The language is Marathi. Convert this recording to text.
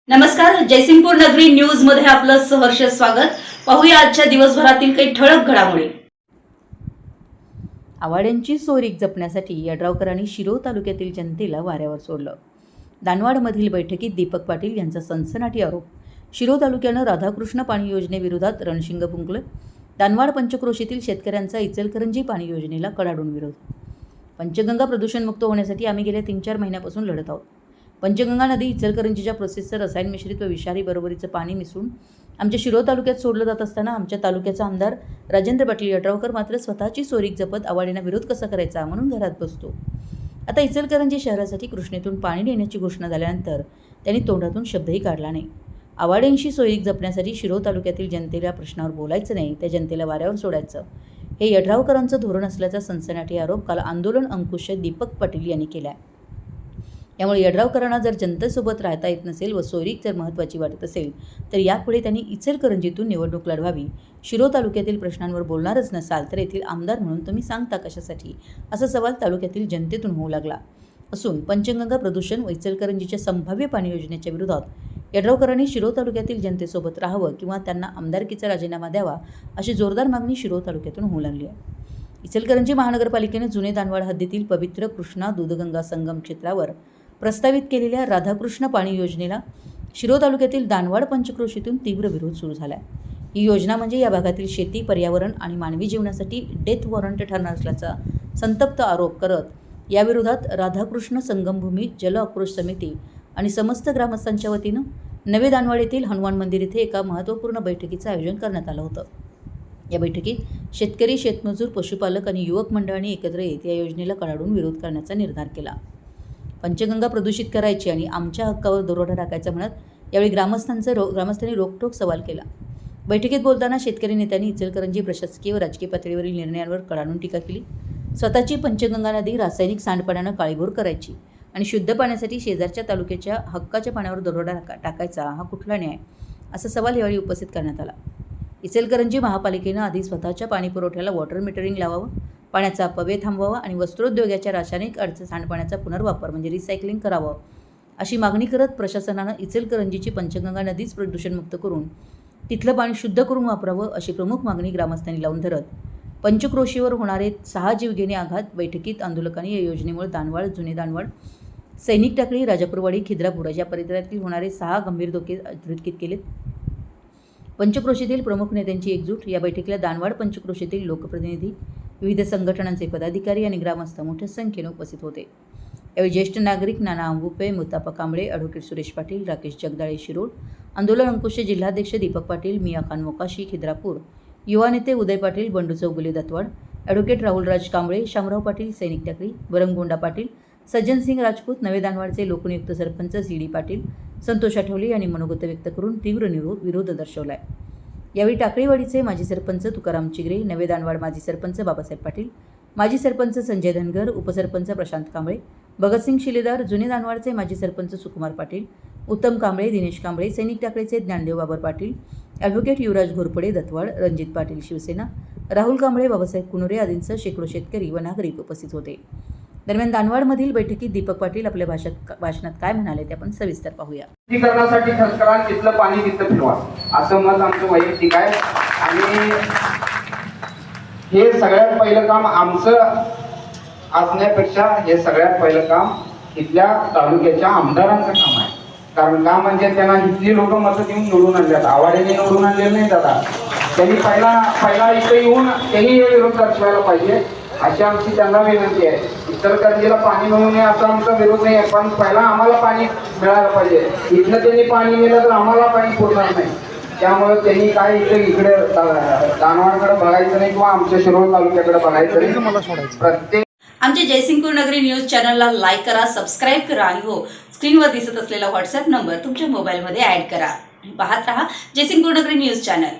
नमस्कार, जयसिंगपूर नगरी न्यूज मध्ये आपलं सहर्ष स्वागत। पाहूया आजच्या दिवसभरातील काही ठळक घडामोडी। आवाड्यांची सोयरीक जपण्यासाठी यड्रावकरांनी शिरोळ तालुक्यातील जनतेला वाऱ्यावर सोडलं। दानवाडमधील बैठकीत दीपक पाटील यांचा सनसनाटी आरोप। शिरोळ तालुक्यानं राधाकृष्ण पाणी योजनेविरोधात रणशिंग फुंकलं। दानवाड पंचक्रोशीतील शेतकऱ्यांचा इचलकरंजी पाणी योजनेला कडाडून विरोध। पंचगंगा प्रदूषणमुक्त होण्यासाठी आम्ही गेल्या 3-4 महिन्यापासून लढत आहोत। पंचगंगा नदी इचलकरंजीच्या प्रोसेसचं रसायन मिश्रित व विषारी बरोबरीचं पाणी मिसळून आमच्या शिरोळ तालुक्यात सोडलं जात असताना आमच्या तालुक्याचा आमदार राजेंद्र पाटील यड्रावकर मात्र स्वतःची सोयरीक जपत आवाड्यांना विरोध कसा करायचा म्हणून घरात बसतो। आता इचलकरंजी शहरासाठी कृष्णेतून पाणी देण्याची घोषणा झाल्यानंतर त्यांनी तोंडातून शब्दही काढला नाही। आवाड्यांशी सोयरीक जपण्यासाठी शिरोळ तालुक्यातील जनतेला प्रश्नावर बोलायचं नाही, त्या जनतेला वाऱ्यावर सोडायचं, हे यड्रावकरांचं धोरण असल्याचा सनसनाटी आरोप काल आंदोलन अंकुश दीपक पाटील यांनी केला। यामुळे यड्रावकरांना जर जनतेसोबत राहता येत नसेल व सोयरीक जर महत्त्वाची वाटत असेल तर यापुढे त्यांनी इचलकरंजीतून निवडणूक लढवावी। शिरोळ तालुक्यातील प्रश्नांवर बोलणारच नसाल तर येथील आमदार म्हणून तुम्ही सांगता कशासाठी, असा सवाल तालुक्यातील जनतेतून होऊ लागला असून पंचगंगा प्रदूषण व इचलकरंजीच्या संभाव्य पाणी योजनेच्या विरोधात यड्रावकरांनी शिरोळ तालुक्यातील जनतेसोबत राहावं किंवा त्यांना आमदारकीचा राजीनामा द्यावा अशी जोरदार मागणी शिरोळ तालुक्यातून होऊ लागली आहे। इचलकरंजी महानगरपालिकेने जुने दानवाड हद्दीतील पवित्र कृष्णा दूधगंगा संगम क्षेत्रावर प्रस्तावित केलेल्या राधाकृष्ण पाणी योजनेला शिरोळ तालुक्यातील दानवाड पंचक्रोशीतून तीव्र विरोध सुरू झाला आहे। ही योजना म्हणजे या भागातील शेती, पर्यावरण आणि मानवी जीवनासाठी डेथ वॉरंट ठरणार असल्याचा संतप्त आरोप करत याविरोधात राधाकृष्ण संगमभूमी जल आक्रोश समिती आणि समस्त ग्रामस्थांच्या वतीनं नवे दानवाड येथील हनुमान मंदिर येथे एका महत्त्वपूर्ण बैठकीचं आयोजन करण्यात आलं होतं। या बैठकीत शेतकरी, शेतमजूर, पशुपालक आणि युवक मंडळांनी एकत्र येत या योजनेला कडाडून विरोध करण्याचा निर्धार केला। पंचगंगा प्रदूषित करायची आणि आमच्या हक्कावर दरोडा टाकायचा म्हणत यावेळी ग्रामस्थांनी रोखठोक सवाल केला। बैठकीत बोलताना शेतकरी नेत्यांनी इचलकरंजी प्रशासकीय व राजकीय पातळीवरील निर्णयांवर कडाडून टीका केली। स्वतःची पंचगंगा नदी रासायनिक सांडपाण्यानं काळीभोर करायची आणि शुद्ध पाण्यासाठी शेजारच्या तालुक्याच्या हक्काच्या पाण्यावर दरोडा टाकायचा हा कुठला न्याय, असा सवाल यावेळी उपस्थित करण्यात आला। इचलकरंजी महापालिकेनं आधी स्वतःच्या पाणी पुरवठ्याला वॉटर मीटरिंग लावावं, पाण्याचा अपव्यय थांबवावा आणि वस्त्रोद्योगाच्या रासायनिक सांडपाण्याचा पुनर्वापर म्हणजे रिसायकलिंग करावं, अशी मागणी करत प्रशासनानं इचलकरंजीची पंचगंगा नदीच प्रदूषणमुक्त करून तिथलं पाणी शुद्ध करून वापरावं अशी प्रमुख मागणी ग्रामस्थांनी लावून धरत पंचक्रोशीवर होणारे 6 जीवघेणे आघात बैठकीत आंदोलकांनी या योजनेमुळे दानवाड, जुने दानवाड, सैनिक टाकळी, राजापूरवाडी, खिद्रापूर या परिसरातील होणारे 6 गंभीर धोके अधोरेखित केलेत। पंचक्रोशीतील प्रमुख नेत्यांची एकजूट या बैठकीला दानवाड पंचक्रोशीतील लोकप्रतिनिधी, विविध संघटनांचे पदाधिकारी आणि ग्रामस्थ मोठ्या संख्येने उपस्थित होते। यावेळी ज्येष्ठ नागरिक नाना अंबुपे, मुतापा कांबळे, ॲडव्होकेट सुरेश पाटील, राकेश जगदाळे शिरोळ, आंदोलन अंकुशचे जिल्हाध्यक्ष दीपक पाटील, मिया खान मोकाशी खिद्रापूर, युवा नेते उदय पाटील, बंडू चौगुले दत्तवाड, ॲडव्होकेट राहुलराज कांबळे, शामराव पाटील सैनिक टाकळी, बरंगोंडा पाटील, सज्जनसिंग राजपूत, नवे दानवाडचे लोकनियुक्त सरपंच सी.डी. पाटील, संतोष आठवले यांनी मनोगत व्यक्त करून तीव्र विरोध दर्शवला आहे। यावेळी टाकळीवाडीचे माजी सरपंच तुकाराम चिगरे, नवे दानवाड माजी सरपंच बाबासाहेब पाटील, माजी सरपंच संजय धनगर, उपसरपंच प्रशांत कांबळे, भगतसिंग शिलेदार, जुने दानवाडचे माजी सरपंच सुकुमार पाटील, उत्तम कांबळे, दिनेश कांबळे, सैनिक टाकळीचे ज्ञानदेव बाबर पाटील, ॲडव्होकेट युवराज घोरपडे दत्तवाड, रणजित पाटील शिवसेना, राहुल कांबळे, बाबासाहेब कुनुरे आदींसह शेकडो शेतकरी व नागरिक उपस्थित होते। दरम्यान दानवाडमधील बैठकीत दीपक पाटील आपल्या भाषणात काय म्हणाले ते आपण सविस्तर पाहूया। शुद्धीकरणासाठी खर्च करा, तिथलं पाणी तिथं फिरवा, असं मत आमचं वैयक्तिक आहे। आणि हे सगळ्यात पहिलं काम आमचं असण्यापेक्षा हे सगळ्यात पहिलं काम इथल्या तालुक्याच्या आमदारांचं काम आहे। कारण का म्हणजे त्यांना इथली लोक मतं देऊन निवडून आणल्यात, आवाड्याने निवडून आणलेले नाही दादा, त्यांनी पहिला इथे येऊन त्यांनी हे विरोध दर्शवायला पाहिजे अशी आमची त्यांना विनंती आहे। इचलकरंजीला पाणी मिळू नये असा आमचा विरोध नाही, पण पहिला आम्हाला पाणी मिळालं पाहिजे। इथलं त्यांनी पाणी मिळालं तर आम्हाला पाणी पुरणार नाही, त्यामुळे त्यांनी काय इकडे दानवाडकडे बघायचं नाही किंवा आमच्या शिरोळ तालुक्याकडे बघायचं नाही। प्रत्येक आमच्या जयसिंगपूर नगरी न्यूज चॅनलला लाईक करा, सबस्क्राईब करा आणि हो, स्क्रीनवर दिसत असलेला व्हॉट्सअप नंबर तुमच्या मोबाईलमध्ये ऍड करा। पाहत रहा जयसिंगपूर नगरी न्यूज चॅनल।